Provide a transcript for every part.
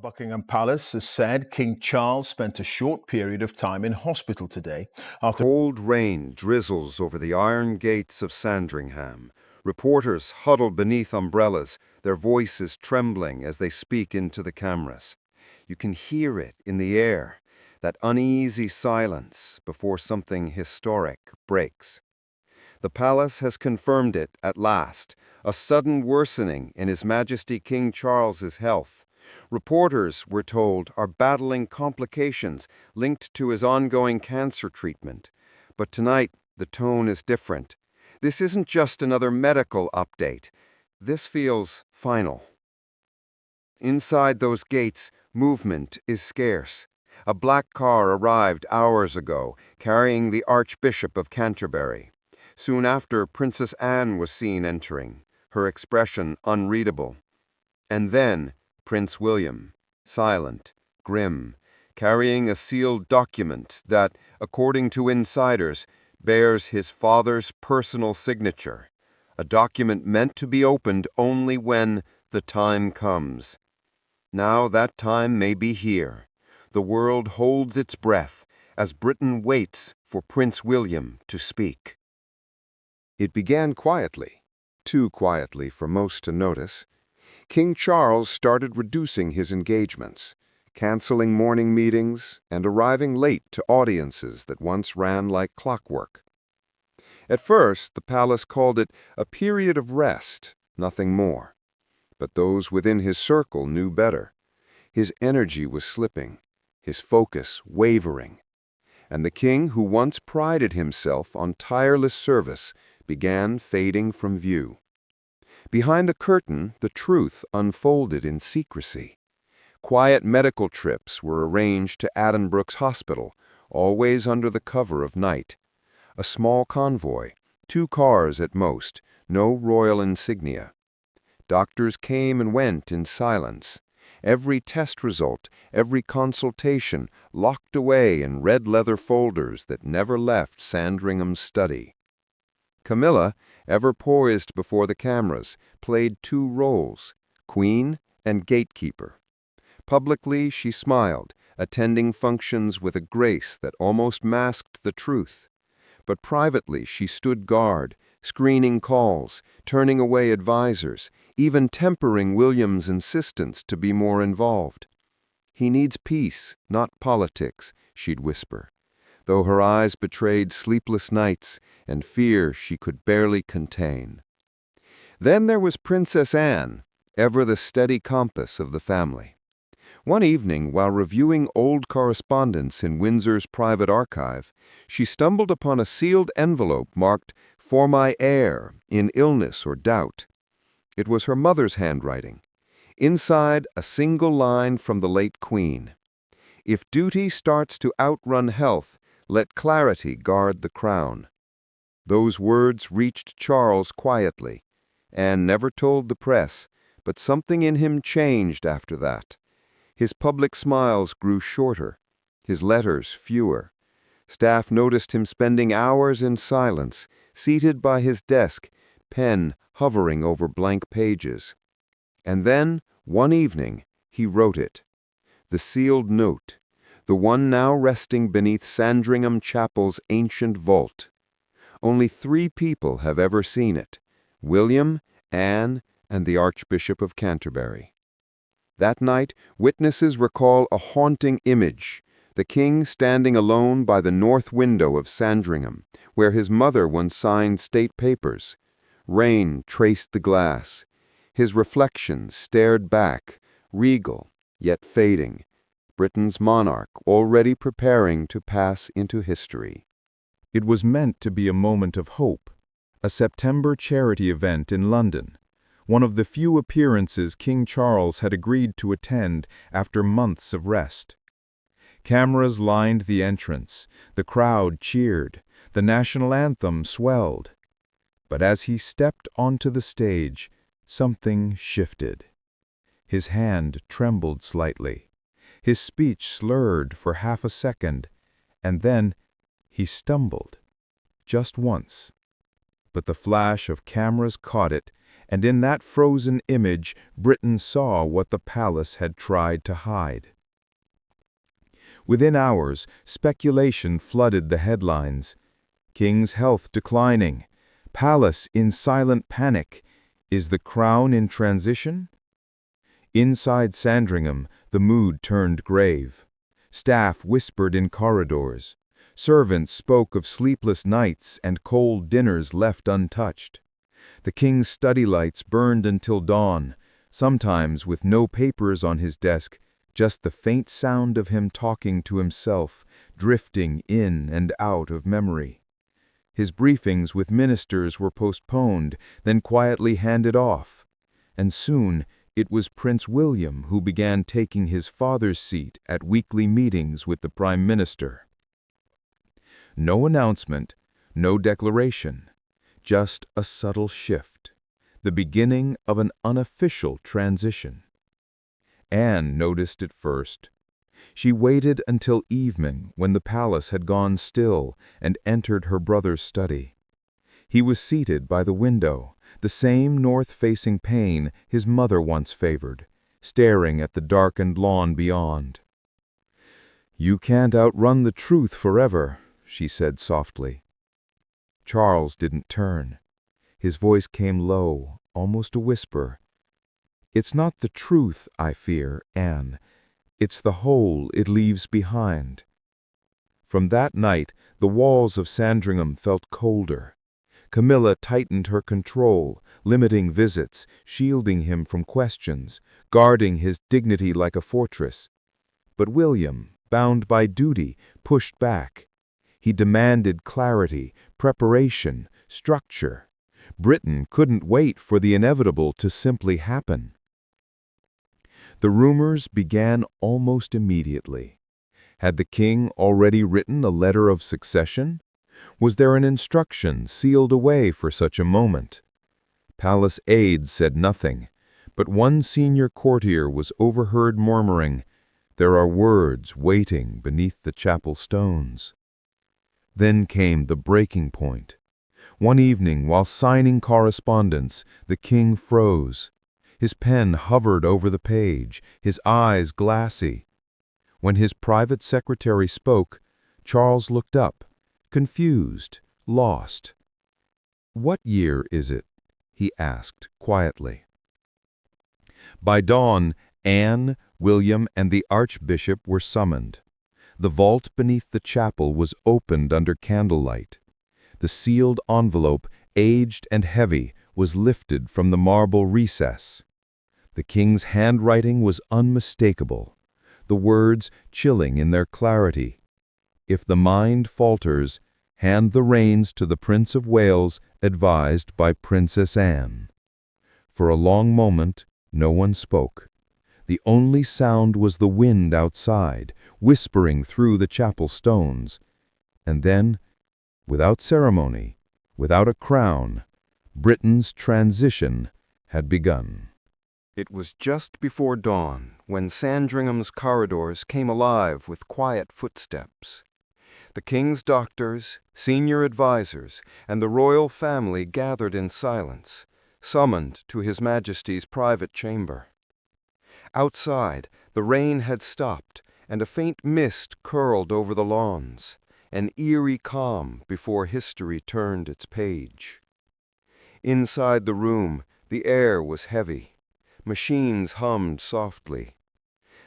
Buckingham Palace has said King Charles spent a short period of time in hospital today after Cold rain drizzles over the iron gates of Sandringham. Reporters huddle beneath umbrellas, their voices trembling as they speak into the cameras. You can hear it in the air, that uneasy silence before something historic breaks. The palace has confirmed it at last, a sudden worsening in His Majesty King Charles's health. Reporters, we're told, are battling complications linked to his ongoing cancer treatment. But tonight, the tone is different. This isn't just another medical update. This feels final. Inside those gates, movement is scarce. A black car arrived hours ago, carrying the Archbishop of Canterbury. Soon after, Princess Anne was seen entering, her expression unreadable. And then, Prince William, silent, grim, carrying a sealed document that, according to insiders, bears his father's personal signature, a document meant to be opened only when the time comes. Now that time may be here. The world holds its breath as Britain waits for Prince William to speak. It began quietly, too quietly for most to notice. King Charles started reducing his engagements, canceling morning meetings and arriving late to audiences that once ran like clockwork. At first, the palace called it a period of rest, nothing more. But those within his circle knew better. His energy was slipping, his focus wavering. And the king, who once prided himself on tireless service, began fading from view. Behind the curtain, the truth unfolded in secrecy. Quiet medical trips were arranged to Addenbrooke's hospital, always under the cover of night. A small convoy, 2 cars at most, no royal insignia. Doctors came and went in silence. Every test result, every consultation, locked away in red leather folders that never left Sandringham's study. Camilla, ever poised before the cameras, played 2 roles, queen and gatekeeper. Publicly, she smiled, attending functions with a grace that almost masked the truth. But privately, she stood guard, screening calls, turning away advisors, even tempering William's insistence to be more involved. "He needs peace, not politics," she'd whisper, though her eyes betrayed sleepless nights and fear she could barely contain. Then there was Princess Anne, ever the steady compass of the family. One evening, while reviewing old correspondence in Windsor's private archive, she stumbled upon a sealed envelope marked "For my heir, in illness or doubt." It was her mother's handwriting. Inside, a single line from the late Queen. "If duty starts to outrun health, let clarity guard the crown." Those words reached Charles quietly. Anne never told the press, but something in him changed after that. His public smiles grew shorter, his letters fewer. Staff noticed him spending hours in silence, seated by his desk, pen hovering over blank pages. And then, one evening, he wrote it. The sealed note, the one now resting beneath Sandringham Chapel's ancient vault. Only 3 people have ever seen it: William, Anne, and the Archbishop of Canterbury. That night, witnesses recall a haunting image, the king standing alone by the north window of Sandringham, where his mother once signed state papers. Rain traced the glass. His reflection stared back, regal, yet fading. Britain's monarch already preparing to pass into history. It was meant to be a moment of hope, a September charity event in London, one of the few appearances King Charles had agreed to attend after months of rest. Cameras lined the entrance, the crowd cheered, the national anthem swelled. But as he stepped onto the stage, something shifted. His hand trembled slightly. His speech slurred for half a second, and then he stumbled, just once. But the flash of cameras caught it, and in that frozen image Britain saw what the palace had tried to hide. Within hours, speculation flooded the headlines. King's health declining. Palace in silent panic. Is the crown in transition? Inside Sandringham, the mood turned grave. Staff whispered in corridors. Servants spoke of sleepless nights and cold dinners left untouched. The king's study lights burned until dawn, sometimes with no papers on his desk, just the faint sound of him talking to himself, drifting in and out of memory. His briefings with ministers were postponed, then quietly handed off. And soon it was Prince William who began taking his father's seat at weekly meetings with the Prime Minister. No announcement, no declaration, just a subtle shift, the beginning of an unofficial transition. Anne noticed it first. She waited until evening when the palace had gone still and entered her brother's study. He was seated by the window, the same north-facing pane his mother once favored, staring at the darkened lawn beyond. "You can't outrun the truth forever," she said softly. Charles didn't turn. His voice came low, almost a whisper. "It's not the truth I fear, Anne. It's the hole it leaves behind." From that night, the walls of Sandringham felt colder. Camilla tightened her control, limiting visits, shielding him from questions, guarding his dignity like a fortress. But William, bound by duty, pushed back. He demanded clarity, preparation, structure. Britain couldn't wait for the inevitable to simply happen. The rumors began almost immediately. Had the king already written a letter of succession? Was there an instruction sealed away for such a moment? Palace aides said nothing, but one senior courtier was overheard murmuring, "There are words waiting beneath the chapel stones." Then came the breaking point. One evening, while signing correspondence, the king froze. His pen hovered over the page, his eyes glassy. When his private secretary spoke, Charles looked up, confused, lost. "What year is it?" he asked quietly. By dawn, Anne, William, and the archbishop were summoned. The vault beneath the chapel was opened under candlelight. The sealed envelope, aged and heavy, was lifted from the marble recess. The king's handwriting was unmistakable, the words chilling in their clarity. "If the mind falters, hand the reins to the Prince of Wales, advised by Princess Anne." For a long moment, no one spoke. The only sound was the wind outside, whispering through the chapel stones. And then, without ceremony, without a crown, Britain's transition had begun. It was just before dawn when Sandringham's corridors came alive with quiet footsteps. The king's doctors, senior advisers, and the royal family gathered in silence, summoned to His Majesty's private chamber. Outside, the rain had stopped, and a faint mist curled over the lawns, an eerie calm before history turned its page. Inside the room, the air was heavy. Machines hummed softly.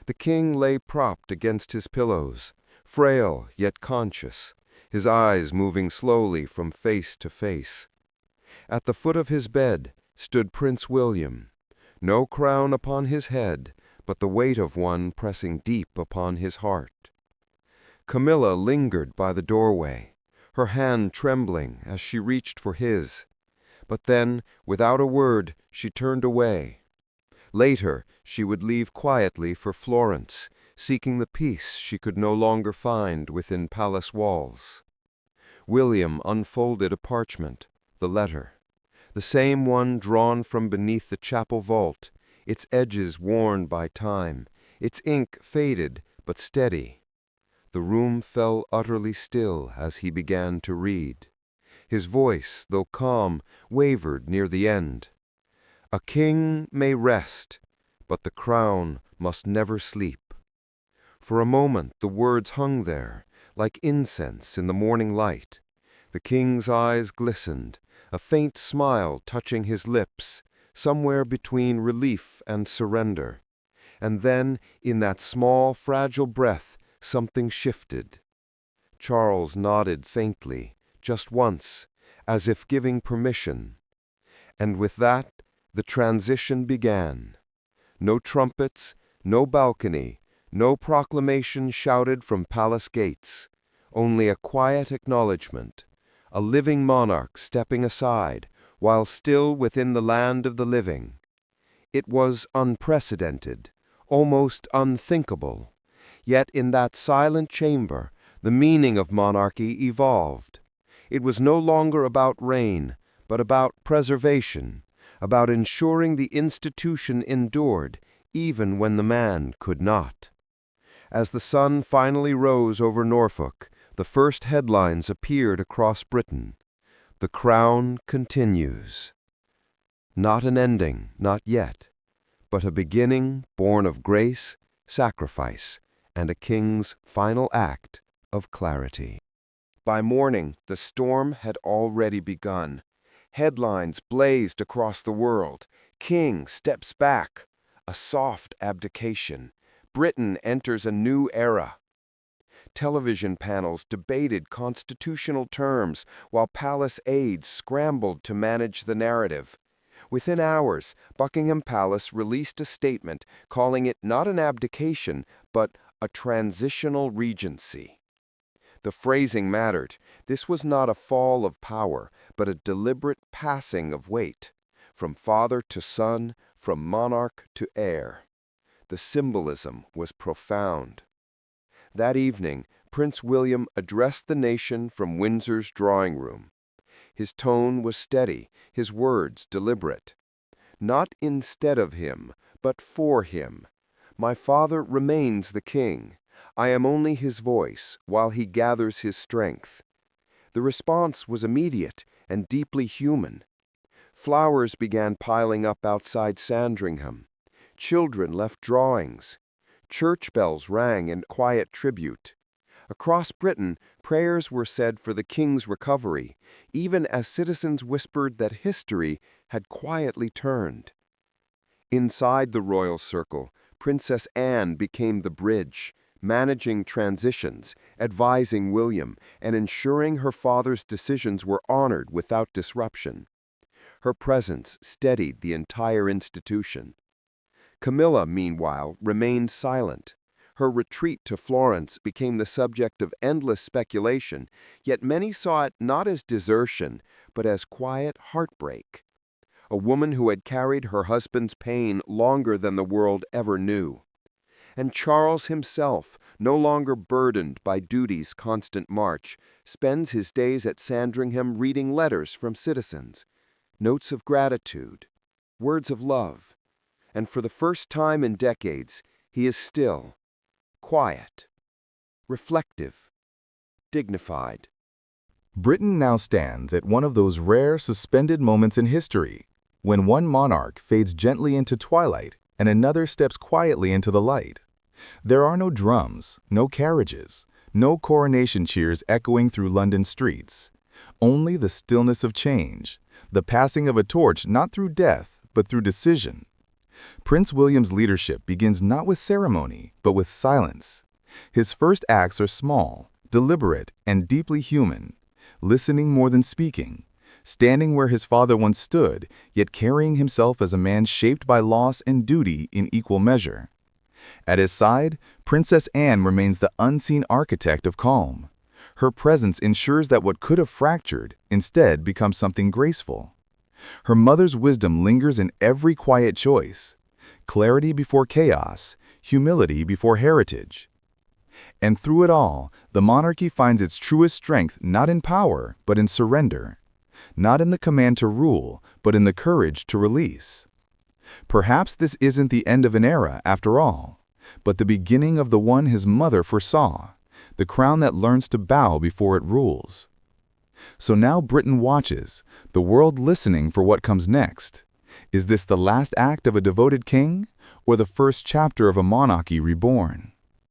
The king lay propped against his pillows, frail yet conscious, his eyes moving slowly from face to face. At the foot of his bed stood Prince William, no crown upon his head, but the weight of one pressing deep upon his heart. Camilla lingered by the doorway, her hand trembling as she reached for his. But then, without a word, she turned away. Later, she would leave quietly for Florence, seeking the peace she could no longer find within palace walls. William unfolded a parchment, the letter, the same one drawn from beneath the chapel vault, its edges worn by time, its ink faded but steady. The room fell utterly still as he began to read. His voice, though calm, wavered near the end. A king may rest, but the crown must never sleep. For a moment the words hung there, like incense in the morning light. The king's eyes glistened, a faint smile touching his lips, somewhere between relief and surrender. And then, in that small, fragile breath, something shifted. Charles nodded faintly, just once, as if giving permission. And with that, the transition began. No trumpets, no balcony, no proclamation shouted from palace gates, only a quiet acknowledgement, a living monarch stepping aside, while still within the land of the living. It was unprecedented, almost unthinkable. Yet in that silent chamber, the meaning of monarchy evolved. It was no longer about reign, but about preservation, about ensuring the institution endured, even when the man could not. As the sun finally rose over Norfolk, the first headlines appeared across Britain. The crown continues. Not an ending, not yet, but a beginning born of grace, sacrifice, and a king's final act of clarity. By morning, the storm had already begun. Headlines blazed across the world. King steps back. A soft abdication. Britain enters a new era. Television panels debated constitutional terms, while palace aides scrambled to manage the narrative. Within hours, Buckingham Palace released a statement calling it not an abdication, but a transitional regency. The phrasing mattered. This was not a fall of power, but a deliberate passing of weight, from father to son, from monarch to heir. The symbolism was profound. That evening, Prince William addressed the nation from Windsor's drawing room. His tone was steady, his words deliberate. Not instead of him, but for him. My father remains the king. I am only his voice, while he gathers his strength. The response was immediate and deeply human. Flowers began piling up outside Sandringham. Children left drawings. Church bells rang in quiet tribute. Across Britain, prayers were said for the king's recovery, even as citizens whispered that history had quietly turned. Inside the royal circle, Princess Anne became the bridge, managing transitions, advising William, and ensuring her father's decisions were honored without disruption. Her presence steadied the entire institution. Camilla, meanwhile, remained silent. Her retreat to Florence became the subject of endless speculation, yet many saw it not as desertion, but as quiet heartbreak. A woman who had carried her husband's pain longer than the world ever knew. And Charles himself, no longer burdened by duty's constant march, spends his days at Sandringham reading letters from citizens, notes of gratitude, words of love. And for the first time in decades, he is still, quiet, reflective, dignified. Britain now stands at one of those rare suspended moments in history, when one monarch fades gently into twilight and another steps quietly into the light. There are no drums, no carriages, no coronation cheers echoing through London streets. Only the stillness of change, the passing of a torch not through death, but through decision. Prince William's leadership begins not with ceremony, but with silence. His first acts are small, deliberate, and deeply human, listening more than speaking, standing where his father once stood, yet carrying himself as a man shaped by loss and duty in equal measure. At his side, Princess Anne remains the unseen architect of calm. Her presence ensures that what could have fractured instead becomes something graceful. Her mother's wisdom lingers in every quiet choice, clarity before chaos, humility before heritage. And through it all, the monarchy finds its truest strength not in power, but in surrender, not in the command to rule, but in the courage to release. Perhaps this isn't the end of an era, after all, but the beginning of the one his mother foresaw, the crown that learns to bow before it rules. So now Britain watches, the world listening for what comes next. Is this the last act of a devoted king, or the first chapter of a monarchy reborn?